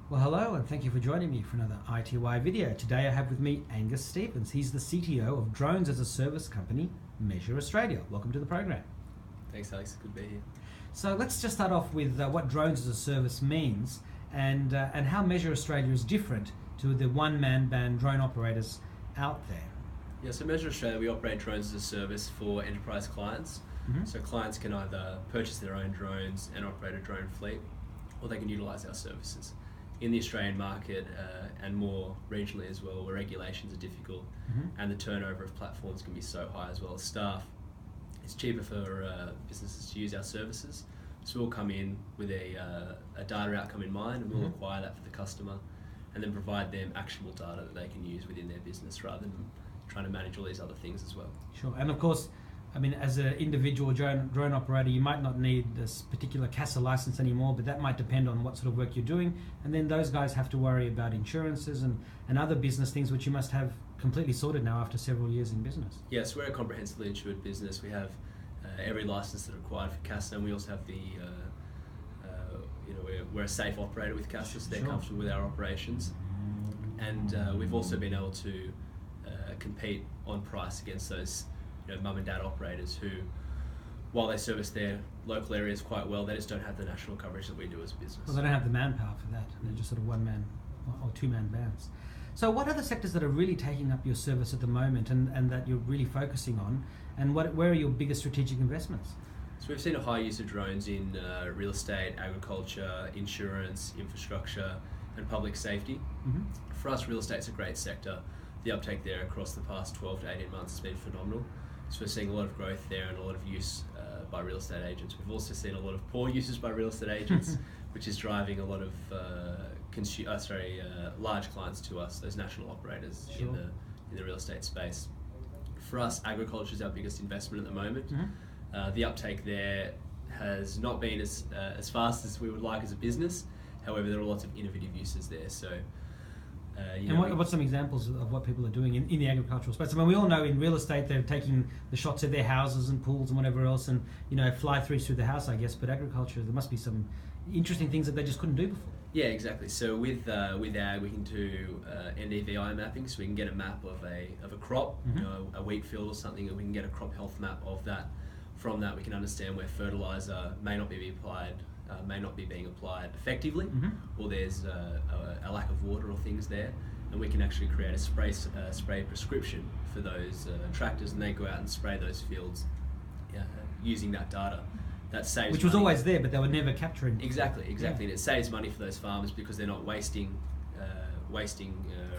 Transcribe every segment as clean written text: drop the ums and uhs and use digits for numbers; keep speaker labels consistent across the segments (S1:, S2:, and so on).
S1: Well, hello, and thank you for joining me for another ITY video. Today I have with me Aonghus Stevens. He's the CTO of Drones as a Service company, Measure Australia. Welcome to the program.
S2: Thanks, Alex. Good to be here.
S1: So let's just start off with what Drones as a Service means and how Measure Australia is different to the one-man band drone operators out there.
S2: Yeah, so Measure Australia, we operate drones as a service for enterprise clients.
S1: Mm-hmm.
S2: So clients can either purchase their own drones and operate a drone fleet, or they can utilise our services. In the Australian market and more regionally as well, where regulations are difficult and the turnover of platforms can be so high as well as staff, it's cheaper for businesses to use our services. So we'll come in with a data outcome in mind, and we'll acquire that for the customer and then provide them actionable data that they can use within their business rather than trying to manage all these other things as well.
S1: Sure, and of course, I mean, as an individual drone operator, you might not need this particular CASA license anymore, but that might depend on what sort of work you're doing. And then those guys have to worry about insurances and other business things, which you must have completely sorted now after several years in business.
S2: Yes, we're a comprehensively insured business. We have every license that's required for CASA, and we also have we're a safe operator with CASA, so they're comfortable with our operations. And we've also been able to compete on price against those mum and dad operators who, while they service their local areas quite well, they just don't have the national coverage that we do as a business.
S1: Well, they don't have the manpower for that. They're just sort of one-man or two-man bands. So what are the sectors that are really taking up your service at the moment and that you're really focusing on, and where are your biggest strategic investments?
S2: So we've seen a high use of drones in real estate, agriculture, insurance, infrastructure and public safety. For us, real estate's a great sector. The uptake there across the past 12 to 18 months has been phenomenal. So we're seeing a lot of growth there and a lot of use by real estate agents. We've also seen a lot of poor uses by real estate agents, which is driving a lot of large clients to us, those national operators in the real estate space. For us, agriculture is our biggest investment at the moment. The uptake there has not been as fast as we would like as a business. However, there are lots of innovative uses there. So.
S1: What's some examples of what people are doing in the agricultural space? I mean, we all know in real estate they're taking the shots of their houses and pools and whatever else, and fly-throughs through the house, I guess. But agriculture, there must be some interesting things that they just couldn't do before. Yeah,
S2: exactly. So with ag, we can do NDVI mapping, so we can get a map of a crop, a wheat field or something, and we can get a crop health map of that. From that, we can understand where fertilizer may not be being applied effectively, or there's a lack of water or things there, and we can actually create a spray prescription for those tractors, and they go out and spray those fields using that data. That saves
S1: which was
S2: money.
S1: Always there, but they were never capturing.
S2: Exactly, and it saves money for those farmers because they're not wasting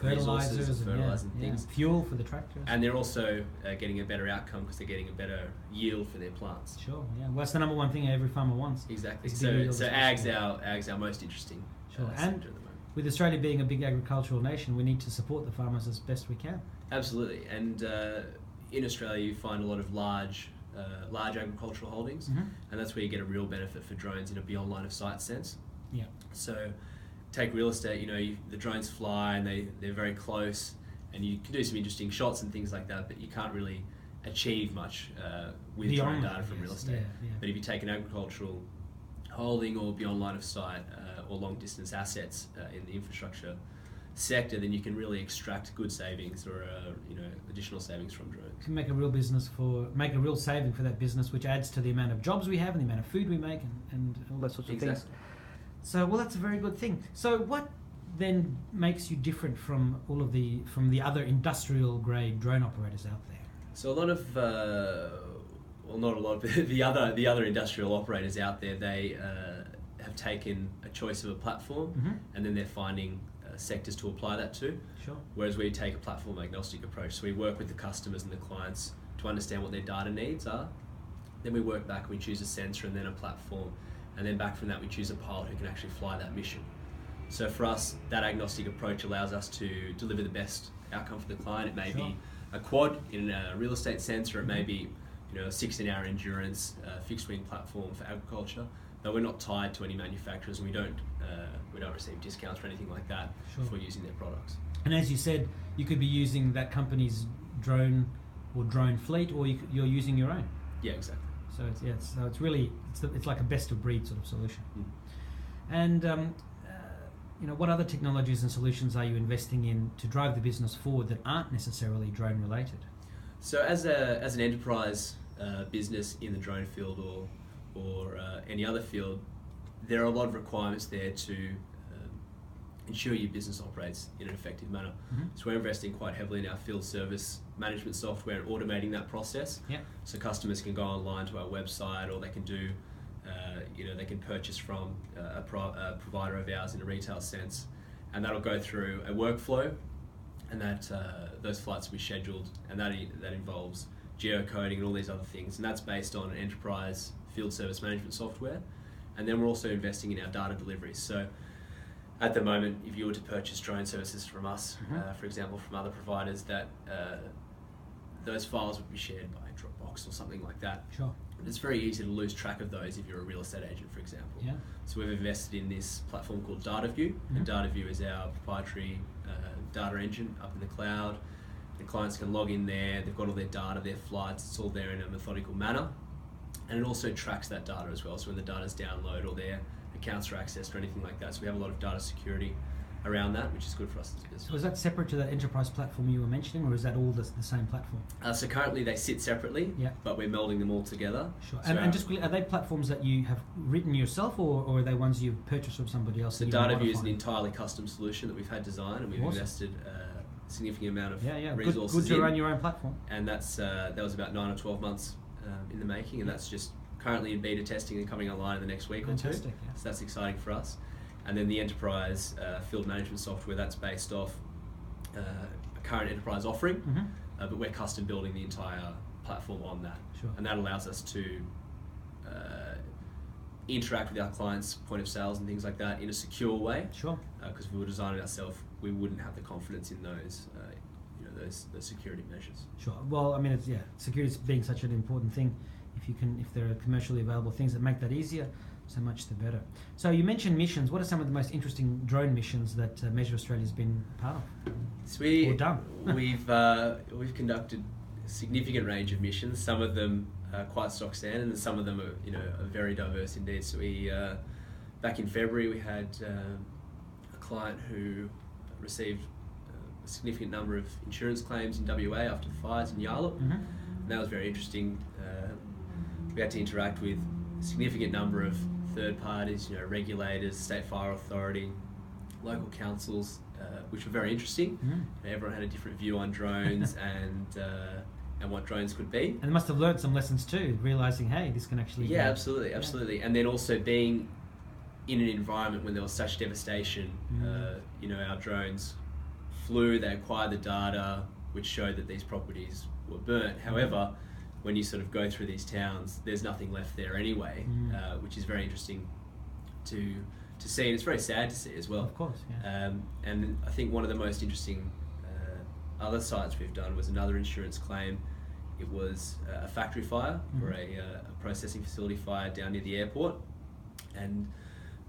S2: resources, fertilizer and things.
S1: Fuel for the tractors.
S2: And they're also getting a better outcome because they're getting a better yield for their plants.
S1: Sure, yeah. Well, that's the number one thing every farmer wants.
S2: Exactly. So ag's our most interesting
S1: sector
S2: at the moment.
S1: With Australia being a big agricultural nation, we need to support the farmers as best we can.
S2: Absolutely. And in Australia, you find a lot of large agricultural holdings, and that's where you get a real benefit for drones in a beyond line of sight sense.
S1: Yeah.
S2: So take real estate, the drones fly and they're very close, and you can do some interesting shots and things like that, but you can't really achieve much with drone data from real estate.
S1: Yeah.
S2: But if you take an agricultural holding or beyond line of sight or long distance assets in the infrastructure sector, then you can really extract good savings or additional savings from drones.
S1: You can make a real saving for that business, which adds to the amount of jobs we have and the amount of food we make and all that sorts of things. So, well, that's a very good thing. So, what then makes you different from the other industrial grade drone operators out there?
S2: So, a lot of, not a lot, but the other industrial operators out there, they have taken a choice of a platform, and then they're finding sectors to apply that to.
S1: Sure.
S2: Whereas we take a platform agnostic approach. So we work with the customers and the clients to understand what their data needs are. Then we work back, we choose a sensor and then a platform. And then back from that, we choose a pilot who can actually fly that mission. So for us, that agnostic approach allows us to deliver the best outcome for the client. It may be a quad in a real estate sense, or it may be a 16-hour endurance fixed wing platform for agriculture. But we're not tied to any manufacturers, and we don't receive discounts or anything like that for using their products.
S1: And as you said, you could be using that company's drone or drone fleet, or you're using your own.
S2: Yeah, exactly.
S1: So it's really like a best of breed sort of solution. And what other technologies and solutions are you investing in to drive the business forward that aren't necessarily drone related?
S2: So as an enterprise business in the drone field or any other field, there are a lot of requirements there to ensure your business operates in an effective manner. So we're investing quite heavily in our field service management software and automating that process. So customers can go online to our website, or they can do, they can purchase from a provider of ours in a retail sense, and that'll go through a workflow, and that those flights will be scheduled, and that involves geocoding and all these other things, and that's based on an enterprise field service management software. And then we're also investing in our data deliveries. So at the moment, if you were to purchase drone services from us, for example, from other providers, that those files would be shared by Dropbox or something like that.
S1: Sure.
S2: And it's very easy to lose track of those if you're a real estate agent, for example. So we've invested in this platform called DataView, and DataView is our proprietary data engine up in the cloud. The clients can log in there, they've got all their data, their flights, it's all there in a methodical manner. And it also tracks that data as well, so when the data's download or their accounts are accessed or anything like that. So we have a lot of data security around that, which is good for us as a business.
S1: So is that separate to that enterprise platform you were mentioning, or is that all the same platform?
S2: So currently they sit separately, but we're melding them all together.
S1: Sure.
S2: So
S1: and just quickly, are they platforms that you have written yourself, or are they ones you've purchased from somebody else?
S2: So DataView is an entirely custom solution that we've had designed, and we've invested a significant amount of resources
S1: good to run your own platform.
S2: And that's that was about 9 or 12 months in the making, and that's just currently in beta testing and coming online in the next week or two. So that's exciting for us. And then the enterprise field management software, that's based off a current enterprise offering, but we're custom building the entire platform on that. And that allows us to interact with our clients' point of sales and things like that in a secure way. Because if we were designing it ourselves, we wouldn't have the confidence in those those security measures.
S1: Well, I mean, security being such an important thing. If there are commercially available things that make that easier, so much the better. So you mentioned missions. What are some of the most interesting drone missions that Measure Australia's been part of? Or done?
S2: We've conducted a significant range of missions. Some of them are quite stock standard, and some of them are very diverse indeed. So we back in February we had a client who received a significant number of insurance claims in WA after the fires in Yarlup. And that was very interesting. We had to interact with a significant number of third parties, regulators, state fire authority, local councils, which were very interesting. Everyone had a different view on drones and what drones could be. And
S1: they must have learned some lessons too, realising, hey, this can actually be...
S2: absolutely. And then also being in an environment when there was such devastation, our drones flew, they acquired the data, which showed that these properties were burnt. However, when you sort of go through these towns, there's nothing left there anyway, which is very interesting to see, and it's very sad to see as well.
S1: Of course,
S2: and I think one of the most interesting other sites we've done was another insurance claim. It was a factory fire or a processing facility fire down near the airport, and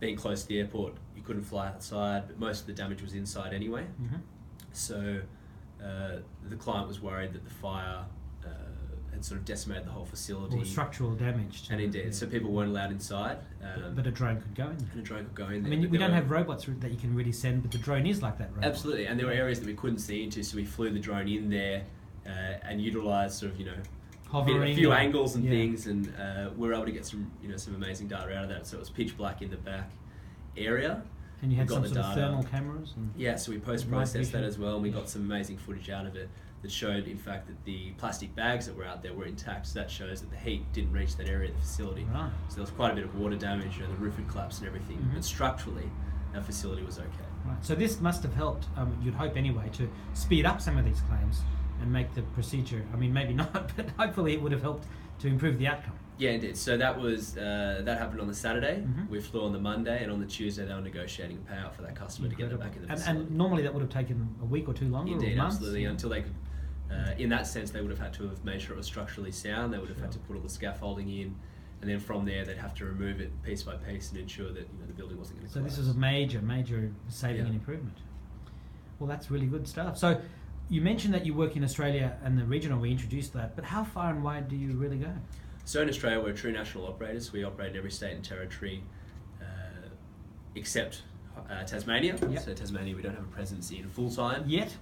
S2: being close to the airport, you couldn't fly outside, but most of the damage was inside anyway. So the client was worried that the fire had sort of decimated the whole facility.
S1: Or structural damage.
S2: And indeed, so people weren't allowed inside.
S1: But a drone could go in there.
S2: And a drone could go in there.
S1: I mean, we don't have robots that you can really send, but the drone is like that robot.
S2: Absolutely, and there were areas that we couldn't see into, so we flew the drone in there and utilised sort of,
S1: hovering,
S2: a few angles and things, and we were able to get some amazing data out of that. So it was pitch black in the back area.
S1: And you had some sort of thermal cameras?
S2: So we post-processed that as well, and we got some amazing footage out of it that showed, in fact, that the plastic bags that were out there were intact. So that shows that the heat didn't reach that area of the facility. So there was quite a bit of water damage, the roof had collapsed and everything, but structurally, our facility was okay.
S1: So this must have helped, you'd hope anyway, to speed up some of these claims and make the procedure, I mean, maybe not, but hopefully it would have helped to improve the outcome.
S2: Yeah, it did. So that was that happened on the Saturday. We flew on the Monday, and on the Tuesday they were negotiating a payout for that customer to get them back in the facility.
S1: And normally that would have taken a week or two longer.
S2: Indeed,
S1: or months?
S2: Absolutely, until they could. In that sense, they would have had to have made sure it was structurally sound. They would have had to put all the scaffolding in, and then from there they'd have to remove it piece by piece and ensure that the building wasn't going to collapse.
S1: So this is a major saving and improvement. Well, that's really good stuff. So you mentioned that you work in Australia and the region, or we introduced that, but how far and wide do you really go?
S2: So in Australia, we're true national operators. We operate in every state and territory except Tasmania.
S1: Yep.
S2: So Tasmania, we don't have a presence in full time
S1: Yet?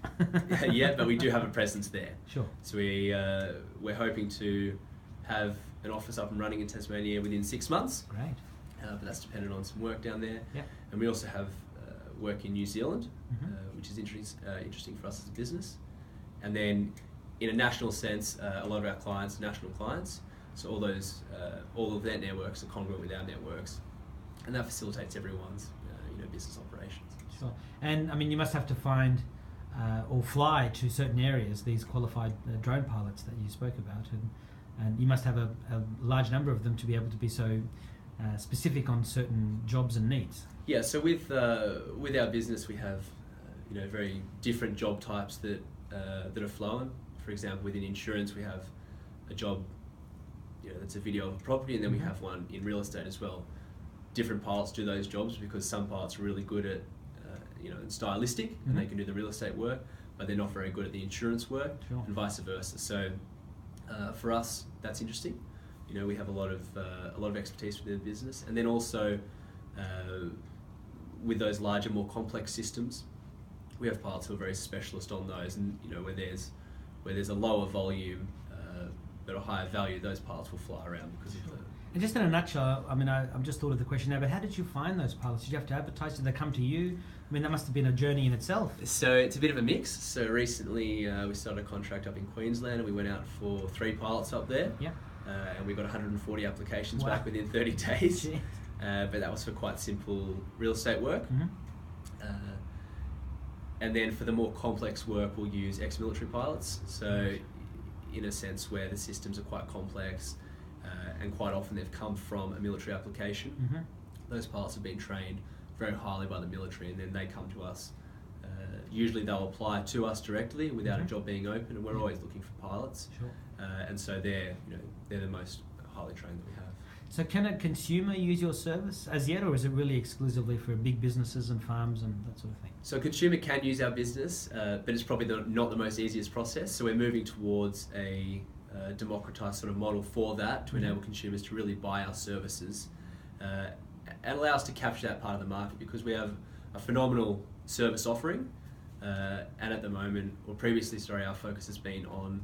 S2: yet, but we do have a presence there.
S1: Sure.
S2: So we're hoping to have an office up and running in Tasmania within 6 months.
S1: Great.
S2: But that's dependent on some work down there.
S1: Yep.
S2: And we also have work in New Zealand,
S1: Mm-hmm.
S2: which is interesting for us as a business. And then, in a national sense, a lot of our clients are national clients. So all of their networks are congruent with our networks, and that facilitates everyone's business operations.
S1: Sure. And I mean, you must have to find or fly to certain areas, these qualified drone pilots that you spoke about, and you must have a large number of them to be able to be so specific on certain jobs and needs.
S2: Yeah. So with our business, we have very different job types that are flowing. For example, within insurance, we have a job that's a video of a property, and then we have one in real estate as well. Different pilots do those jobs because some pilots are really good at stylistic, and they can do the real estate work, but they're not very good at the insurance work, and vice versa. So for us, that's interesting. We have a lot of expertise within the business, and then also with those larger, more complex systems, we have pilots who are very specialist on those, and where there's a lower volume but a higher value, those pilots will fly around because of the.
S1: And just in a nutshell, I mean, I'm just thought of the question now, but how did you find those pilots? Did you have to advertise? Did they come to you? I mean, that must have been a journey in itself.
S2: So it's a bit of a mix. So recently we started a contract up in Queensland, and we went out for 3 pilots up there.
S1: Yeah.
S2: And we got 140 applications back within 30 days. But that was for quite simple real estate work. And then for the more complex work, we'll use ex-military pilots. So in a sense where the systems are quite complex, and quite often they've come from a military application. Those pilots have been trained very highly by the military, and then they come to us. Usually they'll apply to us directly without a job being open, and we're always looking for pilots.
S1: Sure.
S2: And so they're the most highly trained that we have.
S1: So can a consumer use your service as yet, or is it really exclusively for big businesses and farms and that sort of thing?
S2: So a consumer can use our business, but it's probably not the most easiest process. So we're moving towards a democratized sort of model for that, to enable consumers to really buy our services and allow us to capture that part of the market, because we have a phenomenal service offering, and at the moment, or previously, our focus has been on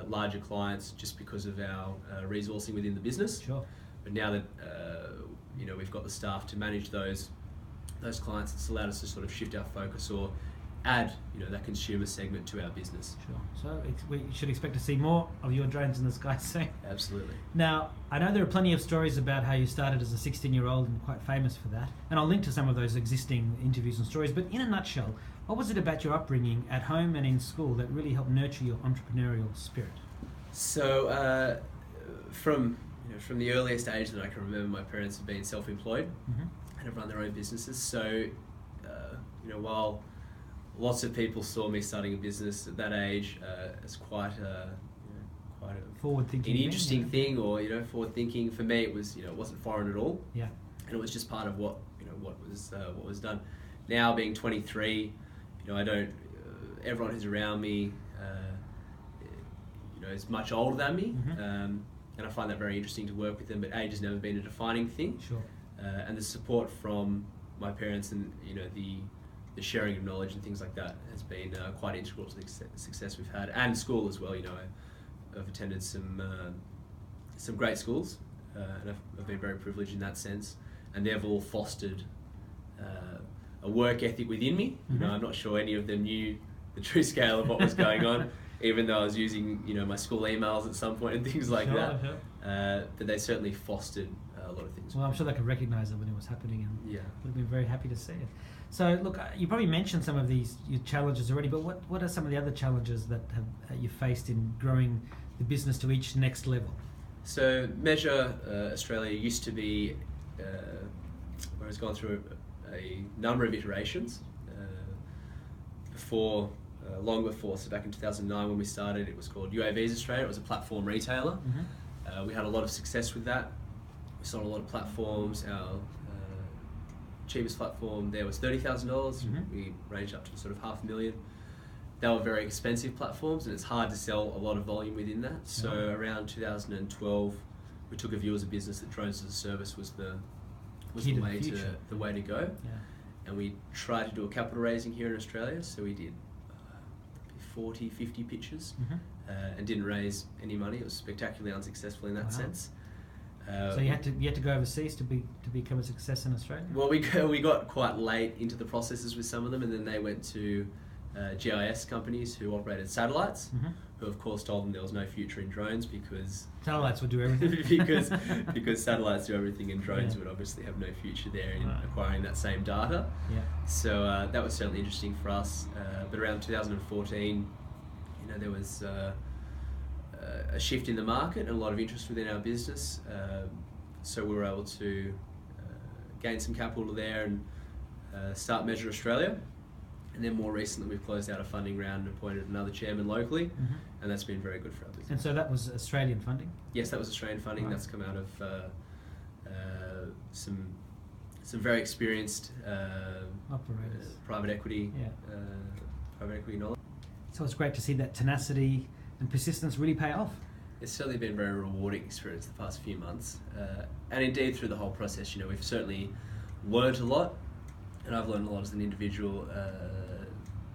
S2: larger clients just because of our resourcing within the business.
S1: Sure.
S2: But now that we've got the staff to manage those clients, it's allowed us to sort of shift our focus or add that consumer segment to our business.
S1: Sure. So we should expect to see more of your drones in the sky soon.
S2: Absolutely.
S1: Now, I know there are plenty of stories about how you started as a 16-year-old and quite famous for that, and I'll link to some of those existing interviews and stories, but in a nutshell, what was it about your upbringing at home and in school that really helped nurture your entrepreneurial spirit? So from the earliest age that I can remember, my parents have been self-employed and have run their own businesses. So while lots of people saw me starting a business at that age as quite a forward-thinking,
S2: an interesting thing, or forward-thinking, for me it was it wasn't foreign at all.
S1: Yeah.
S2: And it was just part of what was done. Now being 23, I don't. Everyone who's around me, is much older than me, and I find that very interesting to work with them. But age has never been a defining thing.
S1: Sure.
S2: And the support from my parents, and the sharing of knowledge and things like that, has been quite integral to the success we've had, and school as well. I've attended some great schools, and I've been very privileged in that sense, and they've all fostered a work ethic within me. I'm not sure any of them knew the true scale of what was going on, even though I was using my school emails at some point and things like that. Sure. But they certainly fostered a lot of things.
S1: Well, I'm sure they could recognise it when it was happening, and
S2: yeah,
S1: would have been very happy to see it. So, look, you probably mentioned some of your challenges already, but what are some of the other challenges that you faced in growing the business to each next level?
S2: So, Measure Australia used to be, where it's gone through a number of iterations. Long before, so back in 2009 when we started, it was called UAVs Australia. It was a platform retailer. We had a lot of success with that. We sold a lot of platforms. Our cheapest platform there was $30,000. We ranged up to sort of $500,000. They were very expensive platforms, and it's hard to sell a lot of volume within that. So around 2012, we took a view as a business that drones as a service was the way to go.
S1: Yeah.
S2: and we tried to do a capital raising here in Australia. So we did 40, 50 pitches, and didn't raise any money. It was spectacularly unsuccessful in that sense.
S1: So you had to go overseas to become a success in Australia?
S2: Well, we got quite late into the processes with some of them, and then they went to GIS companies who operated satellites, who of course told them there was no future in drones because
S1: satellites would do everything.
S2: because satellites do everything, and drones would obviously have no future there in acquiring that same data.
S1: Yeah.
S2: So that was certainly interesting for us. But around 2014, there was a shift in the market and a lot of interest within our business. So we were able to gain some capital there and start Measure Australia. And then more recently, we've closed out a funding round and appointed another chairman locally, and that's been very good for our business.
S1: And so that was Australian funding?
S2: Yes, that was Australian funding. Right. That's come out of some very experienced
S1: operators,
S2: private equity knowledge.
S1: So it's great to see that tenacity and persistence really pay off.
S2: It's certainly been a very rewarding experience the past few months, and indeed through the whole process, we've certainly learned a lot, and I've learned a lot as an individual,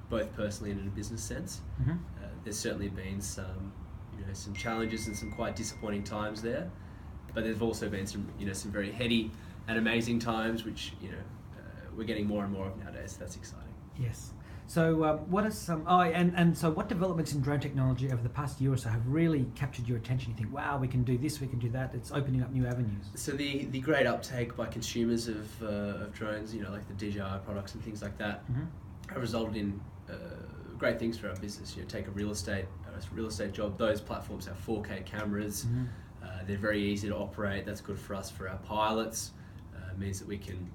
S2: both personally and in a business sense. There's certainly been some challenges and some quite disappointing times there, but there's also been some very heady and amazing times, which we're getting more and more of nowadays. So that's exciting.
S1: Yes. So what are some? So what developments in drone technology over the past year or so have really captured your attention? You think, wow, we can do this, we can do that. It's opening up new avenues.
S2: So the great uptake by consumers of drones, like the DJI products and things like that, have resulted in great things for our business. Take a real estate job. Those platforms have 4K cameras. They're very easy to operate. That's good for us, for our pilots. It means that we can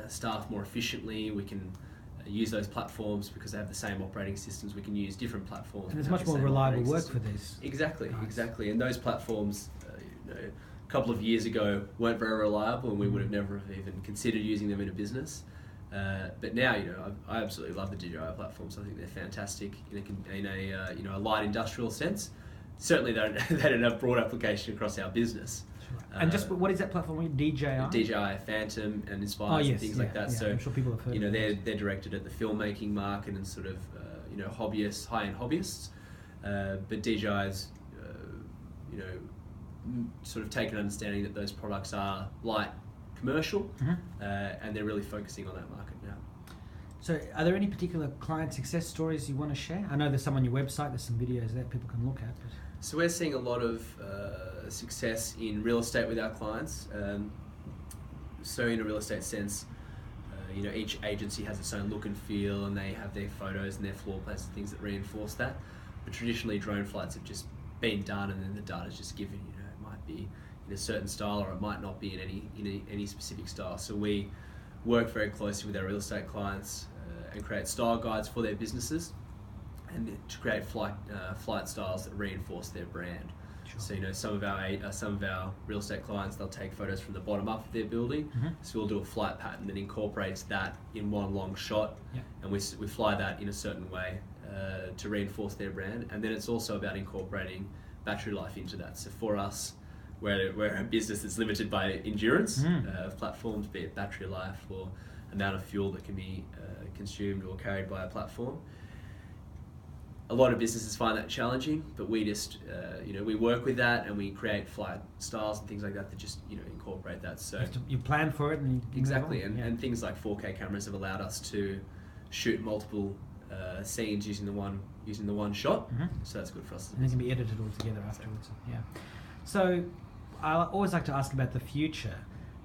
S2: staff more efficiently. We can use those platforms because they have the same operating systems. We can use different platforms.
S1: And it's much more reliable work for this.
S2: Exactly. And those platforms, a couple of years ago, weren't very reliable, and we would have never even considered using them in a business. But now, I absolutely love the DJI platforms. I think they're fantastic in a light industrial sense. Certainly, they don't have broad application across our business.
S1: Sure. And just what is that platform? DJI?
S2: DJI Phantom and Inspire and things like that.
S1: Yeah,
S2: so
S1: I'm sure people have heard.
S2: They're directed at the filmmaking market and sort of hobbyists, high-end hobbyists. But DJI's sort of taken understanding that those products are light commercial, and they're really focusing on that market now.
S1: So are there any particular client success stories you want to share? I know there's some on your website, there's some videos there people can look at. But...
S2: So we're seeing a lot of success in real estate with our clients. So in a real estate sense, each agency has its own look and feel, and they have their photos and their floor plans and things that reinforce that. But traditionally, drone flights have just been done, and then the data's just given. It might be in a certain style, or it might not be in any specific style. So we work very closely with our real estate clients and create style guides for their businesses, and to create flight styles that reinforce their brand. Sure. So some of our real estate clients, they'll take photos from the bottom up of their building. So we'll do a flight pattern that incorporates that in one long shot, and we fly that in a certain way to reinforce their brand. And then it's also about incorporating battery life into that. So for us, we're a business that's limited by endurance of platforms, be it battery life or amount of fuel that can be consumed or carried by a platform. A lot of businesses find that challenging, but we just, we work with that, and we create flight styles and things like that just, incorporate that. So
S1: you plan for it, and
S2: exactly, and things like 4K cameras have allowed us to shoot multiple scenes using the one shot. So that's good for us.
S1: And it can be edited all together afterwards. Yeah. So I always like to ask about the future.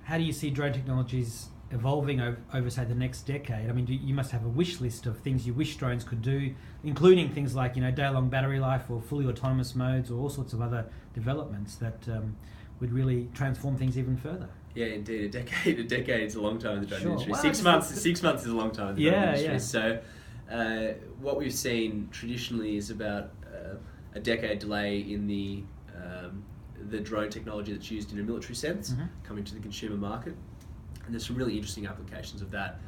S1: How do you see drone technologies evolving over say the next decade? I mean, you must have a wish list of things you wish drones could do, including things like day-long battery life or fully autonomous modes, or all sorts of other developments that would really transform things even further.
S2: Yeah, indeed. A decade is a long time in the drone industry.
S1: Well,
S2: 6 months is a long time in the drone industry.
S1: Yeah.
S2: So what we've seen traditionally is about a decade delay in the drone technology that's used in a military sense coming to the consumer market. And there's some really interesting applications of that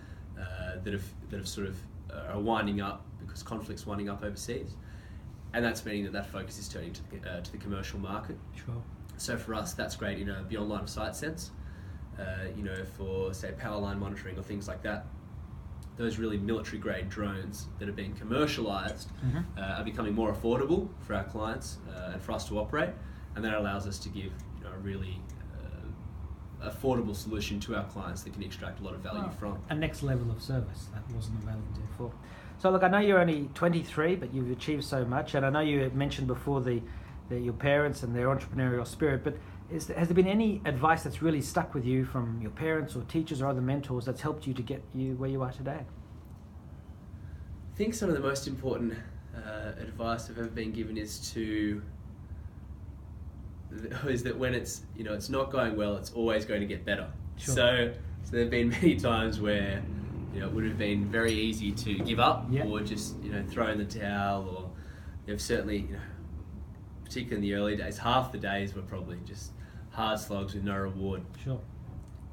S2: that have sort of are winding up because conflict's winding up overseas, and that's meaning that focus is turning to the commercial market.
S1: Sure.
S2: So for us, that's great in a beyond line of sight sense. For say power line monitoring or things like that. those really military-grade drones that are being commercialised are becoming more affordable for our clients and for us to operate, and that allows us to give a really affordable solution to our clients that can extract a lot of value from.
S1: A next level of service that wasn't available before. So look, I know you're only 23, but you've achieved so much, and I know you mentioned before your parents and their entrepreneurial spirit, but has there been any advice that's really stuck with you from your parents or teachers or other mentors that's helped you to get you where you are today?
S2: I think some of the most important advice I've ever been given is that when it's it's not going well, it's always going to get better.
S1: Sure.
S2: So there have been many times where it would have been very easy to give up or just throw in the towel, or they've certainly particularly in the early days, half the days were probably just hard slogs with no reward.
S1: Sure.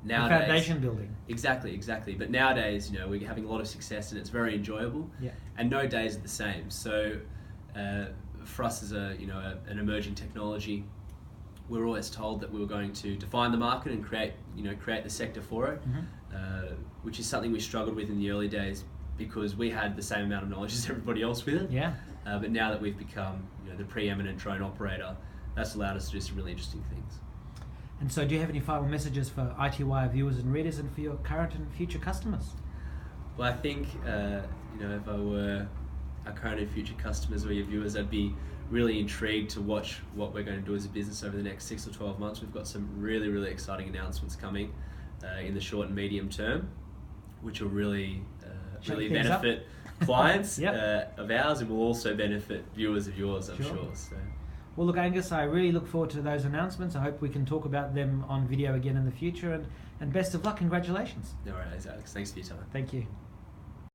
S2: Nowadays,
S1: the foundation building. Exactly.
S2: But nowadays, we're having a lot of success and it's very enjoyable.
S1: Yeah.
S2: And no days are the same. So for us as an emerging technology, we were always told that we were going to define the market and create the sector for it, which is something we struggled with in the early days because we had the same amount of knowledge as everybody else with it.
S1: Yeah.
S2: But now that we've become the preeminent drone operator, that's allowed us to do some really interesting things.
S1: And so do you have any final messages for ITY viewers and readers and for your current and future customers?
S2: Well, I think if I were our current and future customers or your viewers, I'd be really intrigued to watch what we're going to do as a business over the next 6 or 12 months. We've got some really, really exciting announcements coming in the short and medium term, which will really benefit clients of ours, and will also benefit viewers of yours, I'm sure. So.
S1: Well, look, Aonghus, I really look forward to those announcements. I hope we can talk about them on video again in the future, and best of luck. Congratulations.
S2: No worries, Alex. Thanks for your time.
S1: Thank you.